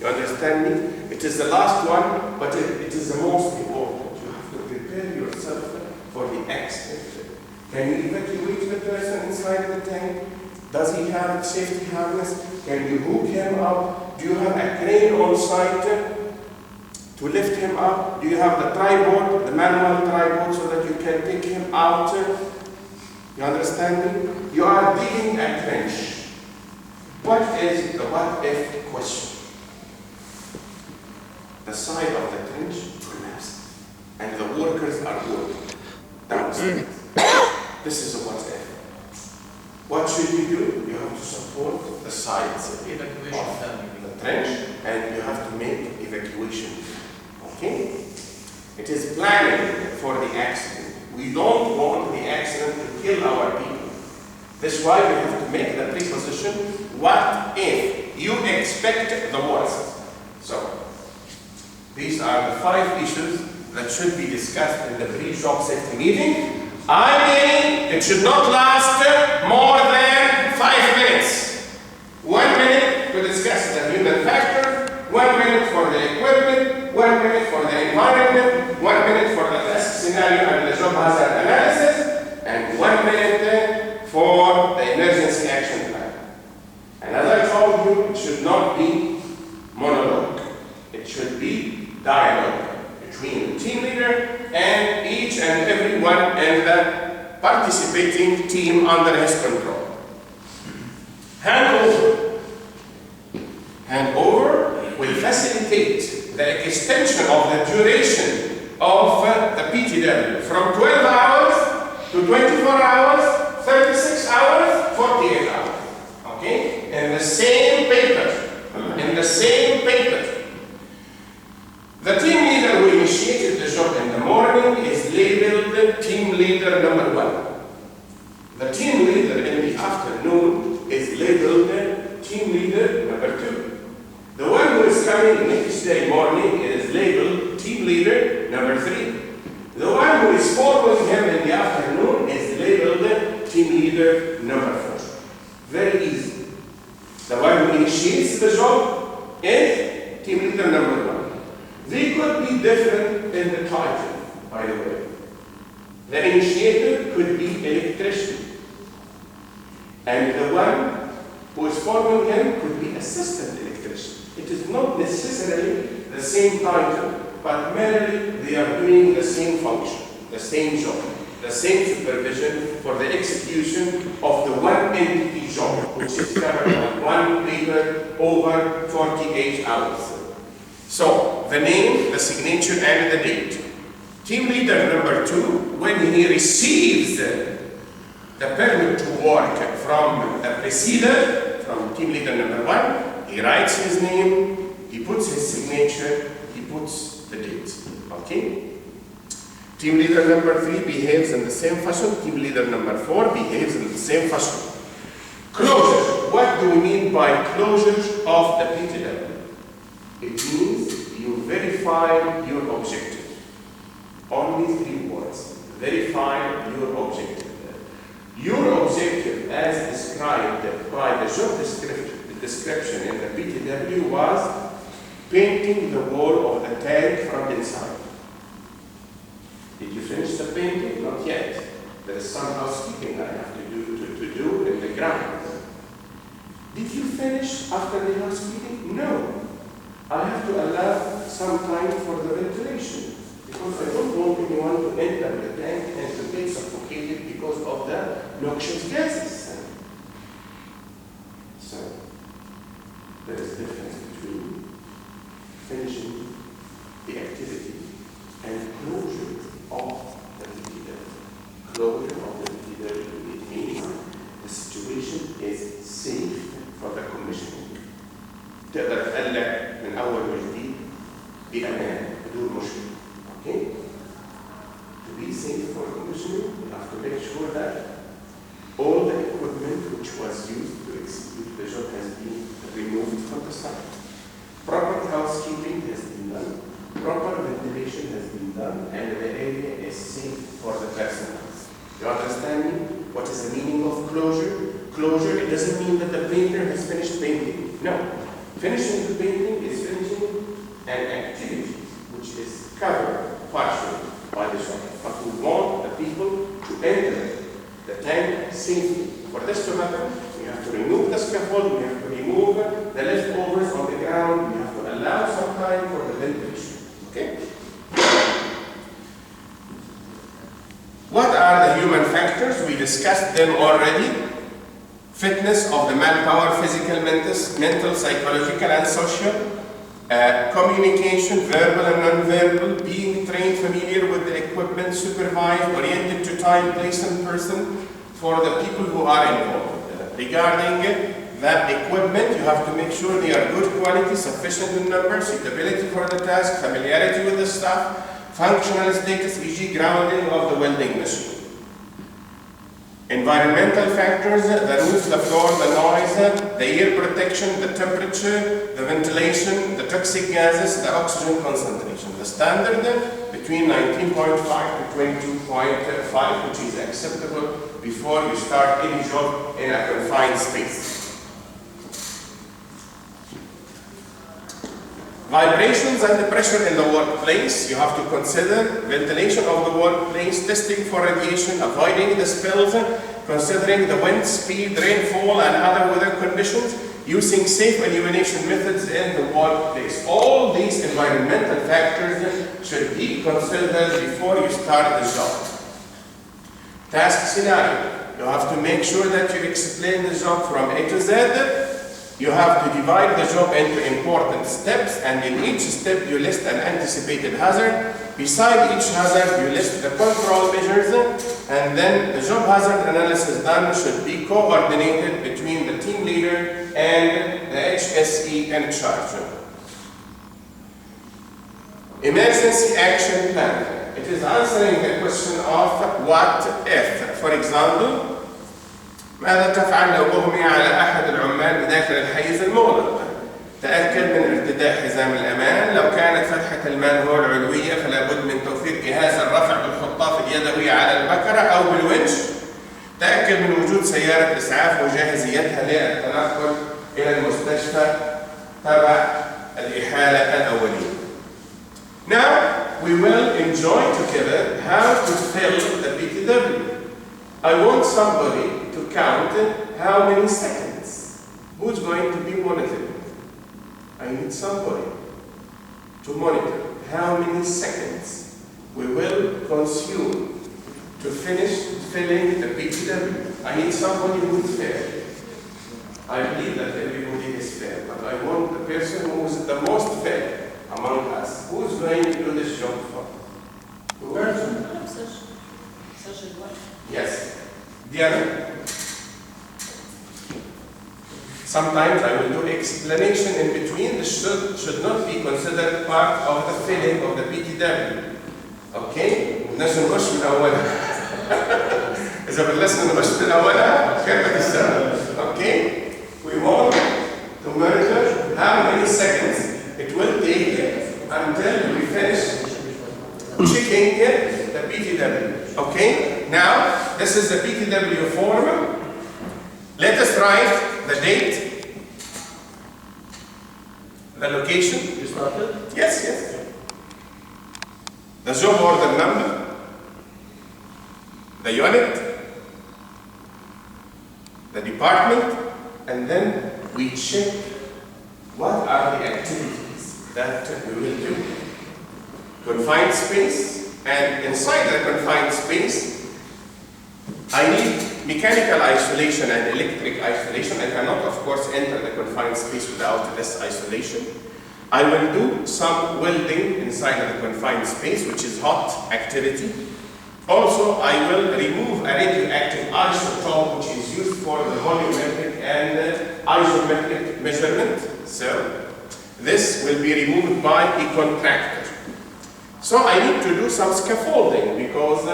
You understand me? It is the last one, but it is the most important. You have to prepare yourself for the accident. Can you evacuate the person inside the tank? Does he have safety harness? Can you hook him up? Do you have a crane on site to lift him up? Do you have the tripod, the manual tripod, so that you can take him out? You understand me? You are digging a trench. What is the what if question? The side of the trench collapsed, and the workers are working downstairs. This is a what if. What should you do? You have to support the sides of the trench, and you have to make evacuation. Okay? It is planning for the accident. We don't want the accident to kill our people. That's why we have to make the preposition, what if you expect the worst. So, these are the 5 issues that should be discussed in the pre-job safety meeting. I mean, it should not last more than 5 minutes. 1 minute to discuss the human factor, 1 minute for the equipment, 1 minute for the environment, 1 minute for the test scenario and the job hazard analysis, and 1 minute for the emergency action plan. And as I told you, it should not be monologue. It should be dialogue between the team leader and each and every one in the participating team under his control. Handover. Handover will facilitate the extension of the duration of the PTW from 12 hours to 24 hours, 36 hours, 48 hours. Okay? In the same paper. In the same paper. The team leader who initiated the job in the morning is labeled team leader number 1. The team leader in the afternoon is labeled team leader number 2. The one who is coming next day morning is labeled team leader number 3. The one who is following him in the afternoon is labeled team leader number 4. Very easy. The one who initiates the job is team leader number 1. They could be different in the title, by the way. The initiator could be electrician. And the one who is following him could be assistant electrician. It is not necessarily the same title, but merely they are doing the same function, the same job, the same supervision for the execution of the one entity job, which is covered on one paper over 48 hours. So, the name, the signature, and the date. Team leader number 2, when he receives the permit to work from the preceder, from team leader number 1, he writes his name, he puts his signature, he puts the date. Okay? Team leader number 3 behaves in the same fashion. Team leader number 4 behaves in the same fashion. Closure. What do we mean by closure of the PTW? It means you verify your objective. Only 3 words. Verify your objective. Your objective, as described by the job description in the PTW, was painting the wall of the tank from inside. Did you finish the painting? Not yet. There is some housekeeping I have to do in the ground. Did you finish after the housekeeping? No. I have to allow some time for the ventilation, because I don't want anyone to enter the tank and to get suffocated because of the noxious gases. So, there is a difference between finishing the activity and closure of the PTW. Closure of the PTW, it means the situation is safe for the commissioning. تقدر تقلق من أول وجديد بأمان بدون مشكلة. Okay? To be safe for commissioning, you have to make sure that all the equipment which was used to execute the job has been removed from the site. Proper housekeeping has been done, proper ventilation has been done, and the area is safe for the personnel. You understand me? What is the meaning of closure? Closure, it doesn't mean that the painter has finished painting. No. Finishing the painting is finishing an activity which is covered partially by the job. But we want the people to enter the tank safely. For this to happen, we have to remove the scaffold, we have to remove the leftovers on the ground, we have to allow some time for the ventilation. Okay? What are the human factors? We discussed them already. Fitness of the manpower, physical, mental, psychological, and social. Communication, verbal and non-verbal. Being trained, familiar with the equipment, supervised, oriented to time, place, and person for the people who are involved. Regarding the equipment, you have to make sure they are good quality, sufficient in number, suitability for the task, familiarity with the staff, functional status, e.g. grounding of the welding machine. Environmental factors, the roof, the floor, the noise, the air protection, the temperature, the ventilation, the toxic gases, the oxygen concentration. The standard between 19.5 to 22.5, which is acceptable before you start any job in a confined space. Vibrations and the pressure in the workplace. You have to consider ventilation of the workplace, testing for radiation, avoiding the spills, considering the wind speed, rainfall, and other weather conditions, using safe illumination methods in the workplace. All these environmental factors should be considered before you start the job. Task scenario. You have to make sure that you explain the job from A to Z. You have to divide the job into important steps, and in each step you list an anticipated hazard. Beside each hazard, you list the control measures, and then the job hazard analysis done should be coordinated between the team leader and the HSE in charge. Emergency action plan. It is answering the question of what if. For example, ماذا تفعل لو أغمي على أحد العمال بداخل الحيز المغلق؟ تأكد من ارتداء حزام الأمان. لو كانت فتحة المانهول علوية فلا بد من توفير جهاز الرفع بالخطاف اليدوي على البكرة أو بالونش. تأكد من وجود سيارة إسعاف وجاهزيتها للتنقل إلى المستشفى تبع الإحالة الأولية. Now we will enjoy together how to fill the PTW. I want somebody to count how many seconds. Who's going to be monitoring? I need somebody to monitor how many seconds we will consume to finish filling the PTW. I need somebody who is fair. I believe that everybody is fair, but I want the person who is the most fair among us. Who is going to do this job for? Who? Yes. Diana? Sometimes I will do explanation in between. This should not be considered part of the filling of the PTW. Okay? بدناش نغش من أولها. إذا بلشنا نغش من أولها خربت السنة. Okay? We want to monitor how many seconds it will take until we finish checking the PTW. Okay? Now, this is the PTW form. Let us write the date, the location. You started? Yes, yes. The job order number, the unit, the department, and then we check what are the activities that we will do. Confined space, and inside the confined space, I need mechanical isolation and electric isolation. I cannot, of course, enter the confined space without this isolation. I will do some welding inside of the confined space, which is hot activity. Also, I will remove a radioactive isotope, which is used for the volumetric and isometric measurement. So, this will be removed by a contractor. So, I need to do some scaffolding because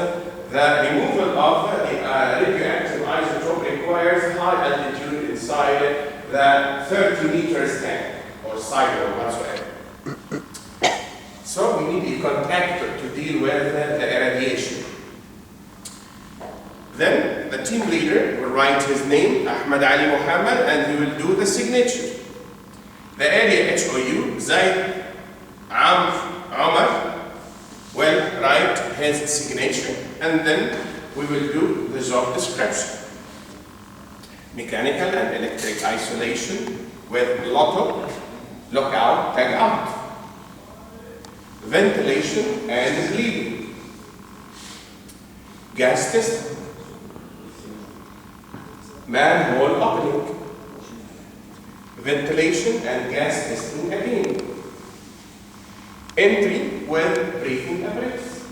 the removal of the radioactive isotope requires high altitude inside the 30 meters tank or silo or whatsoever. So we need a contractor to deal with the irradiation. Then the team leader will write his name, Ahmed Ali Muhammad, and he will do the signature. The area HOU, Zaid Omar, will write his signature, and then we will do the job description. Mechanical and electric isolation with lotto, lockout, tag out. Ventilation and bleeding. Gas testing. Manhole opening. Ventilation and gas testing again. Entry with breathing apparatus.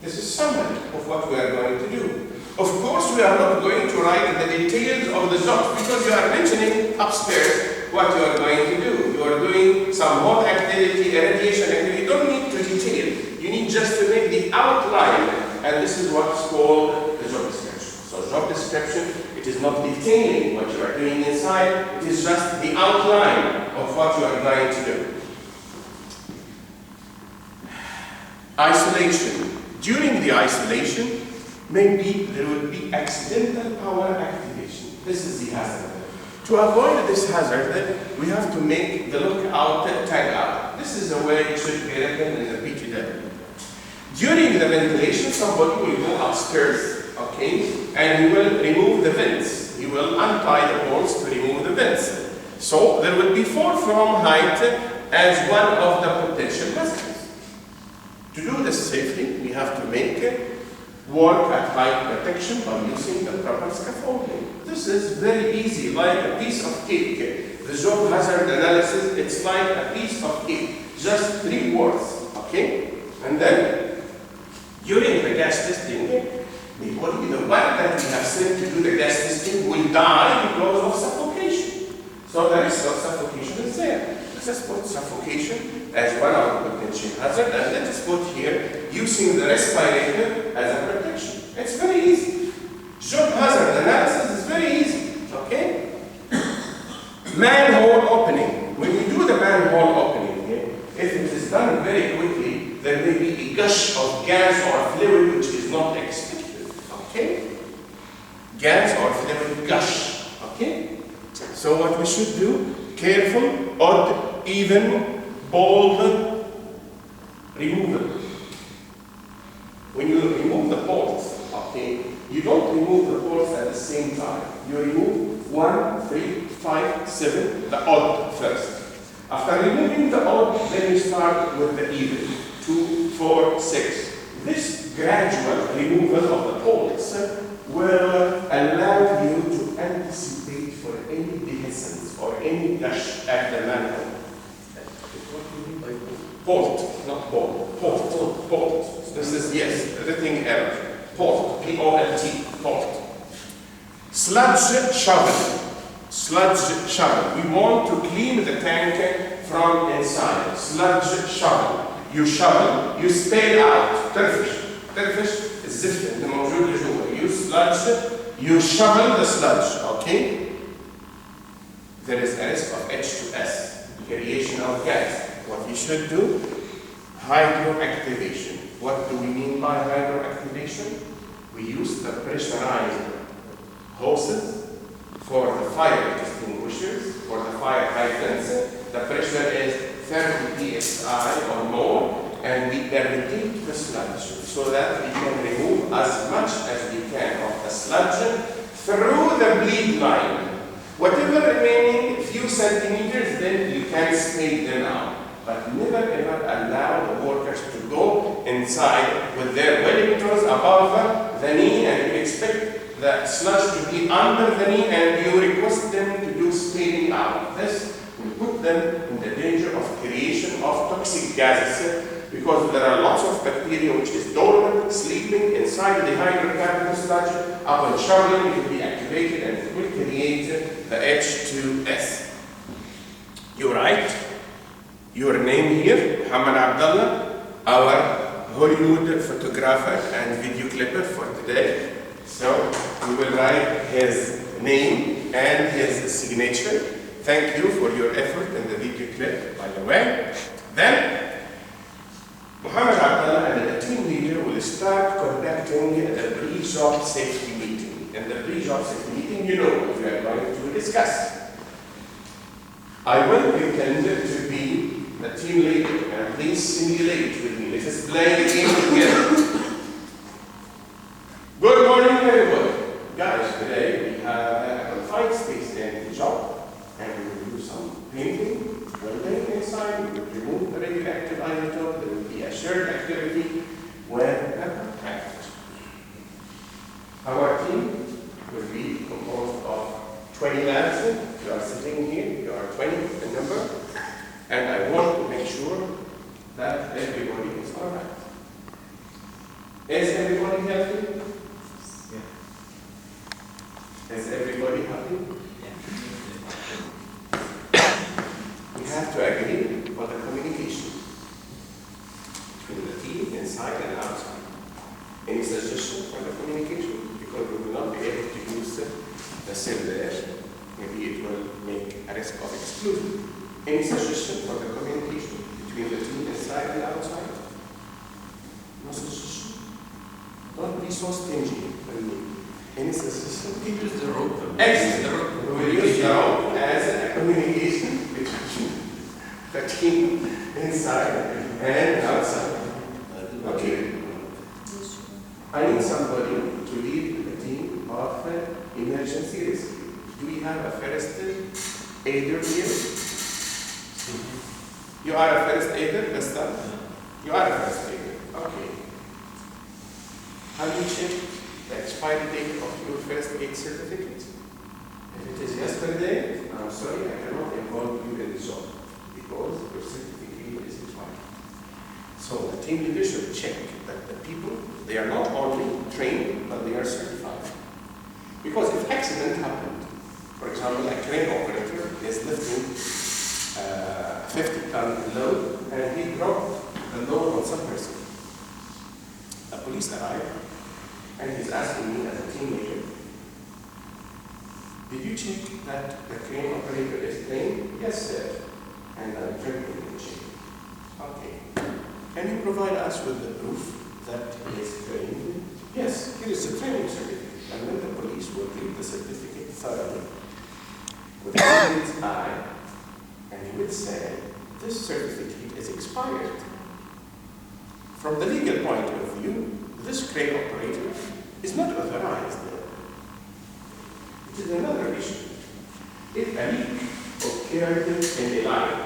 This is summary of what we are going to do. Of course, we are not going to write the details of the job because you are mentioning upstairs what you are going to do. You are doing some hot activity, irradiation activity. You don't need to detail. You need just to make the outline, and this is what's called the job description. So job description, it is not detailing what you are doing inside, it is just the outline of what you are going to do. Isolation. During the isolation, maybe there will be accidental power activation. This is the hazard. To avoid this hazard, we have to make the lookout tag out. This is the way it should be written in the PTW. During the ventilation, somebody will go upstairs, okay, and he will remove the vents. He will untie the bolts to remove the vents. So there will be 4 from height as one of the potential hazards. To do this safely, we have to make work at height protection by using the proper scaffolding. This is very easy, like a piece of cake. The job hazard analysis, it's like a piece of cake. Just 3 words, okay? And then, during the gas testing, the one that we have sent to do the gas testing will die because of suffocation. So the risk of suffocation is there. Let's put suffocation as one of the potential hazard, and let us put here using the respirator as a protection. It's very easy. Job hazard analysis is very easy. Okay? Manhole opening. When you do the manhole opening, if it is done very quickly, there may be a gush of gas or fluid which is not expected. Okay? Gas or fluid gush. Okay? So what we should do, careful, odd, even, bold removal. When you remove the bolts, okay, you don't remove the bolts at the same time. You remove 1, 3, 5, 7, the odd first. After removing the odd, then you start with the even. 2, 4, 6. This gradual removal of the bolts will allow you to anticipate for any dehiscence or any gush at the manhole. Bolt, not bolt. Bolt. Bolt. This is, yes, written error. Bolt. P-O-L-T. Bolt. Sludge shovel. Sludge shovel. We want to clean the tank from inside. Sludge shovel. You shovel, you spade out. ترفش الزفت اللي موجود لجوا. You sludge, you shovel the sludge. Okay? There is a risk of H2S, creation of gas. What you should do, hydroactivation. What do we mean by hydroactivation? We use the pressurized hoses for the fire extinguishers, for the fire hydrants. The pressure is 30 psi or more, and we irrigate the sludge so that we can remove as much as we can of the sludge through the bleed line. Whatever remaining few centimeters, then you can spade them out. But never ever allow the workers to go inside with their Wellingtons above the knee, and you expect the sludge to be under the knee, and you request them to do spading out. This will put them in the danger of creation of toxic gases, because there are lots of bacteria which is dormant, sleeping inside the hydrocarbon sludge. Upon shoveling, it will be activated and it will create the H2S. You write your name here, Muhammad Abdullah, our Hollywood photographer and video clipper for today. So we will write his name and his signature. Thank you for your effort in the video clip, by the way. Then Muhammad Abdullah and the team leader will start conducting the pre-job safety meeting. In the pre-job safety meeting, you know what we are going to discuss. I will pretend to be the team leader, and please simulate with me. Let us play the game together. Good morning, everybody. Guys, today we have a confined space in the job, and we will do some painting, welding inside. We will remove the radioactive isotope. There will be a shared activity with the contractors. Our team will be composed of 20 lads. You are sitting here, you are 20 in number, and I want to make sure that everybody is all right. Is everybody healthy? Yeah. Is everybody happy? Yeah. We have to agree on the communication between the team inside and outside. Any suggestion for the communication? Because we will not be able to use the cell there. Maybe it will make a risk of exclusion. Any suggestion for the communication between the team inside and outside? No suggestion? Don't be so stingy. Any suggestion? We use the rope. Excellent. We will use the rope as a communication between the team inside and outside. Okay. I need somebody to lead the team of emergency rescue. Do we have a first aider here? You are a first aider, Lester? You are a first aider. Okay. Have you checked the expiry date of your first aid certificate? If it is yesterday, I'm sorry, I cannot involve you in the job because your certificate is expired. So the team leader should check that the people, they are not only trained, but they are certified. Because if accident happened, for example, a crane operator is lifting 50-ton load and he dropped the load on some person. The police arrived and he's asking me as a team leader, did you check that the crane operator is trained? Yes, sir. And I'm drinking the check. Okay. Can you provide us with the proof that he is trained? Yes, here is the training certificate. And then the police will read the certificate thoroughly with his eye, and he would say, this certificate is expired. From the legal point of view, this crane operator is not authorized. It is another issue. If a leak occurred in a line,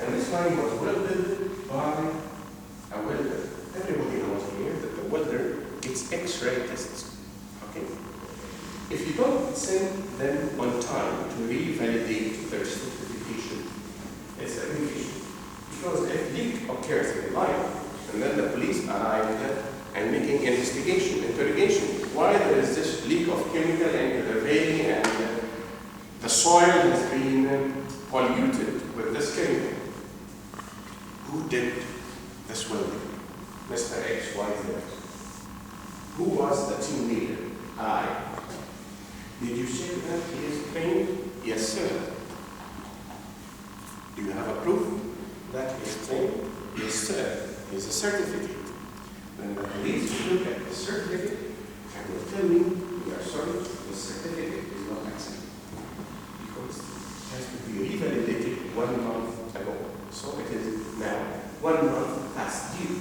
and this line was welded by a welder, everybody knows here that the welder gets X-ray tests. Okay? If you don't send them on time to revalidate their certification, it's a big issue. Because if leak occurs in the line, and then the police arrive and making investigation, interrogation, why there is this leak of chemical into the valley and the soil has been polluted with this chemical. Who did this welding? Mr. X, Y, Z. Who was the team leader? I. Did you say that he is trained? Yes, sir. Do you have a proof that he is trained? Yes, sir. Here's a certificate. Then the police will look at the certificate and will tell me, we are sorry, the certificate is not acceptable. Because it has to be revalidated 1 month ago. So it is now 1 month past due.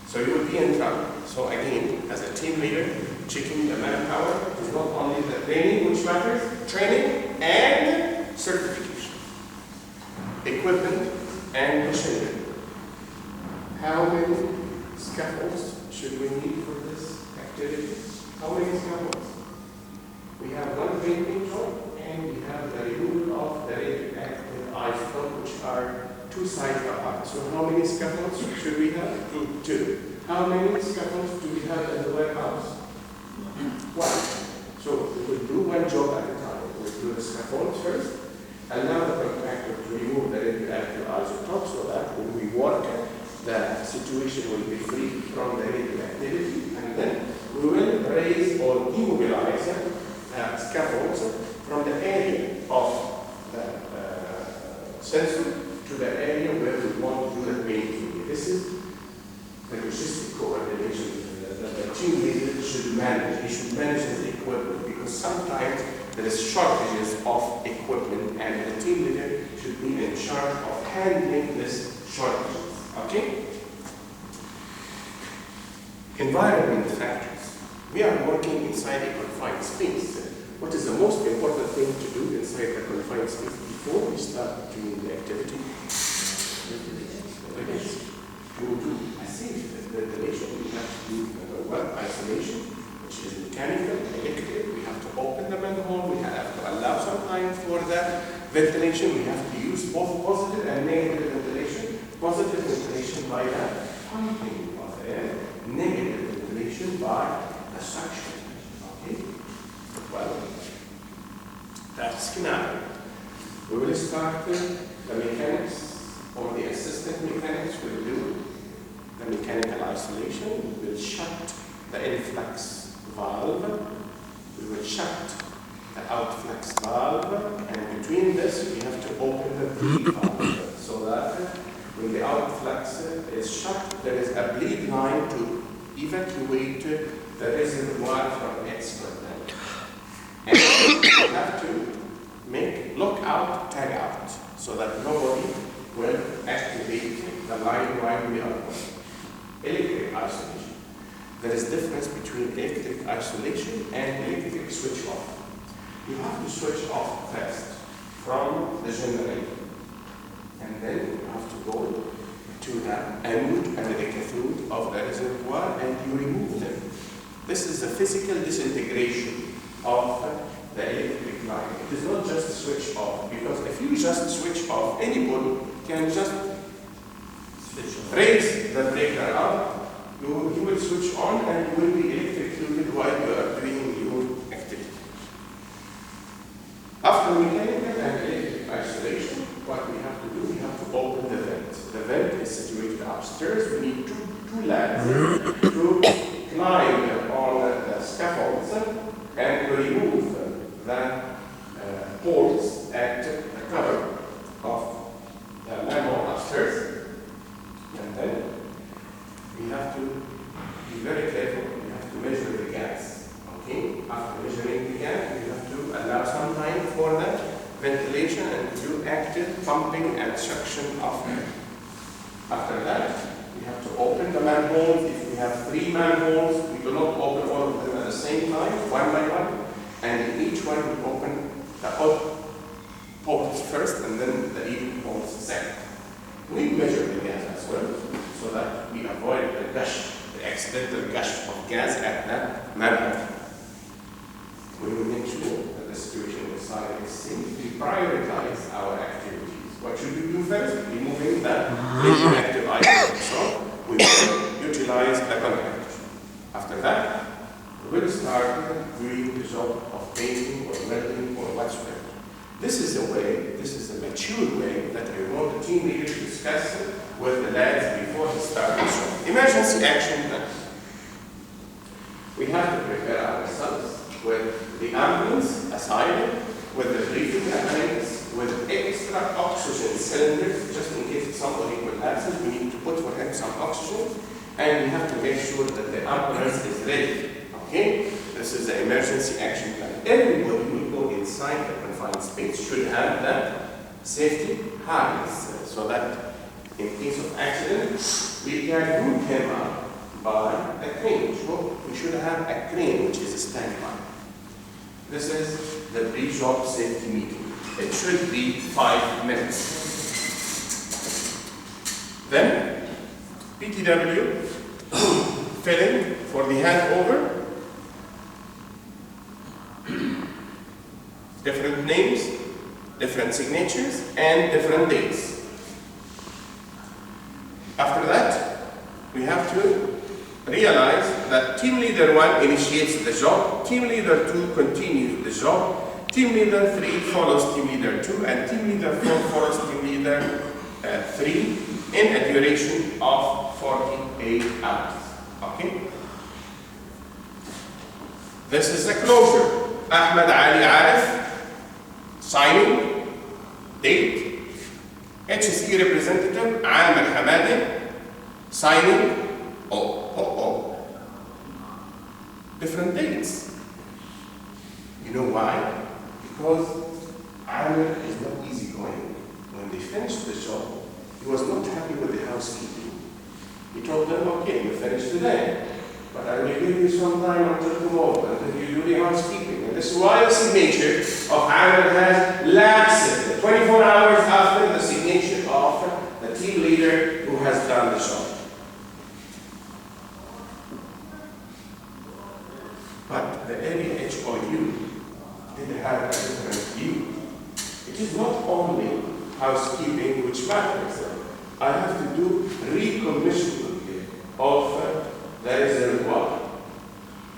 So you will be in trouble. So again, as a team leader, checking the manpower is not only the training which matters, training and certification, equipment and machinery. How many scaffolds should we need for this activity? How many scaffolds? We have one painting job and we have the removal of the radioactive isotope, which are 2 sides apart. So how many scaffolds should we have? 2. How many scaffolds do we have in the warehouse? 1. So we will do one job at a time. We'll do the scaffolds first, allow the contractor to remove the radioactive isotope so that when we work, the situation will be free from the radioactivity, and then we will raise or immobilize scaffolds from the area of the sensor to the area where we want to do the painting. This is the logistic coordination that the team leader should manage. He should manage his equipment because sometimes there is shortages of equipment handling this shortage. Okay? Environment factors. We are working inside a confined space. What is the most important thing to do inside the confined space before we start doing the activity? To assess the ventilation, we have to do isolation, which is mechanical, electric. We have to open the manhole. We have to allow some time for the ventilation. We have to use both positive and negative ventilation. Positive ventilation by the pumping of air, negative ventilation by the suction. Okay? Well, that's scenario. We will start the mechanics, or the assistant mechanics will do the mechanical isolation. We will shut the influx valve. We will shut the outflux valve, and between this we have to open the bleed valve so that when the outflux is shut, there is a bleed line to evacuate the reservoir from its content. And we have to make lockout, tag out, so that nobody will activate the line while we are working. Electric isolation. There is difference between electric isolation and electric switch off. You have to switch off first from the generator, and then you have to go to the anode and the cathode of the reservoir and you remove them. This is the physical disintegration of the electric line. It is not just switch off, because if you just switch off, anybody can just raise the breaker up, you will switch on and you will be electrocuted while you are doing your activity. After mechanical and electric isolation, what we have to do, we have to open the vent. The vent is situated upstairs. We need two lads to climb on the scaffolds and remove the holes at the cover of the manhole upstairs. And then we have to be very careful. We have to measure the gas. Okay? After measuring the gas, we have to allow some time for the ventilation and do active pumping and suction of air. After that, we have to open the manholes. If we have 3 manholes, we do not open all of them at the same time, one by one. And in each one, we open the odd holes first and then the even holes second. We measure the gas as well, so that we avoid the gush, the accidental gush of gas at the manhole. We will make sure that the situation inside is safe. We prioritize our activities. What should we do first? Removing the radioactive items. So we will utilize the contactor. After that, we will start doing the job of painting or welding or whatsoever. This is the way, this is the mature way that I want the team leader to discuss with the lads before he starts the job. Emergency action plan. We have to prepare ourselves with the ambulance aside, with the breathing apparatus, with extra oxygen cylinders, just in case somebody collapses, we need to put for him some oxygen, and we have to make sure that the ambulance is ready. Okay? This is the emergency action plan. Everybody who will go inside the confined space should have that safety harness, so that in case of accident, we can move him up by a crane. So we should have a crane which is a standby. This is the pre-job safety meeting. It should be 5 minutes. Then, PTW, filling for the handover. Different names, different signatures, and different dates. After that, we have to realize that team leader 1 initiates the job, team leader 2 continues the job, team leader 3 follows team leader 2, and team leader 4 follows team leader 3 in a duration of 48 hours. Okay? This is the closure. Ahmed Ali Arif, signing, date. HSE representative, Amir Hamadi, signing, different dates. You know why? Because Amir is not easygoing. When they finish the job, he was not happy with the housekeeping. He told them, okay, you finish today, but I will give you some time until tomorrow, until you do the housekeeping. And this is why the signature of Ahmed has lapsed 24 hours after the signature of the team leader who has done the job. But the area HOU did have a different view. It is not only housekeeping which matters. I have to do recommissioning of the reservoir.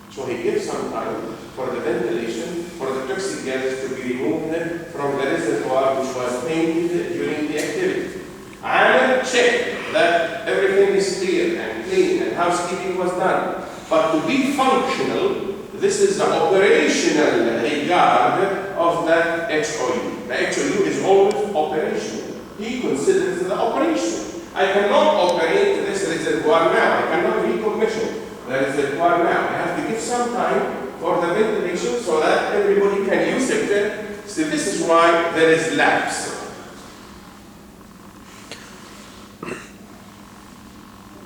So he gives some time for the ventilation, for the toxic gas to be removed from the reservoir which was painted during the activity. I checked that everything is clear and clean and housekeeping was done. But to be functional, this is the operational regard of the HOU. The HOU is always operational. He considers the operation. I cannot operate this reservoir now. I cannot recommission the reservoir now. I have to give some time for the ventilation so that everybody can use it. So this is why there is lapse.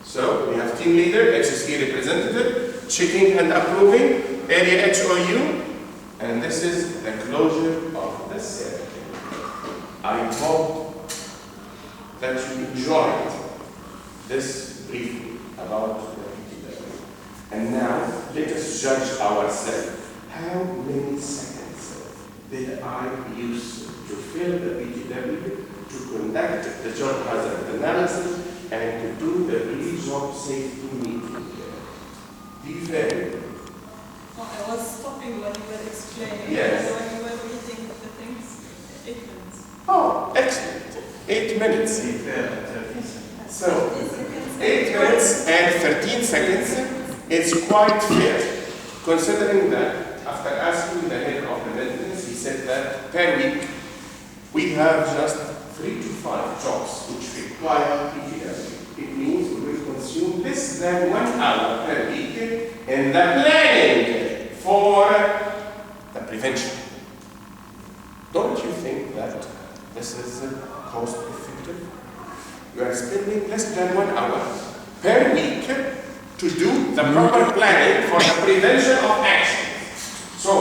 So we have team leader, HSE representative, checking and approving, area HOU, and this is the closure of the circle. I hope that you enjoyed this briefing about the PTW. And now let us judge ourselves. How many seconds did I use to fill the PTW, to conduct the job hazard analysis, and to do the pre-job safety meeting? Be fair. I was stopping when you were explaining. Yes. When you were reading the things, 8 minutes. Oh, excellent. 8 minutes. So, 8 minutes and 13 seconds is quite fair, considering that after asking the head of the maintenance, he said that per week we have just 3 to 5 jobs which require PTW. It means we will consume less than 1 hour per week in the planning for the prevention. Don't you think that this is cost effective? You are spending less than 1 hour per week to do the proper planning for the prevention of actions. So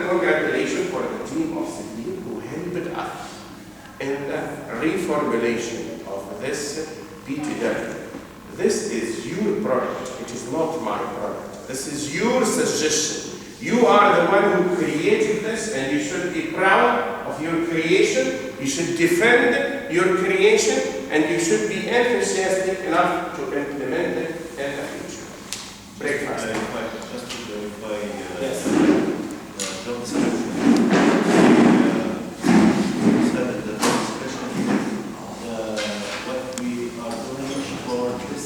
congratulations for the team of SIBLINE who helped us in the reformulation of this PTW. This is your product, it is not my product. This is your suggestion. You are the one who created this, and you should be proud of your creation. You should defend your creation, and you should be enthusiastic enough to implement it in the future. Breakfast. Just to verify, yes. Job description. Said that the job description what we are doing for this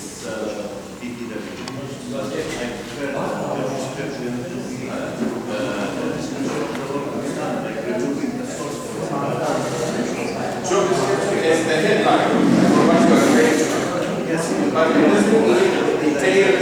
PTW. I prefer the job description to be the description of the work we've done, like removing the source code. Job description is the headline for what you are going to do. Yes. But it doesn't mean detailed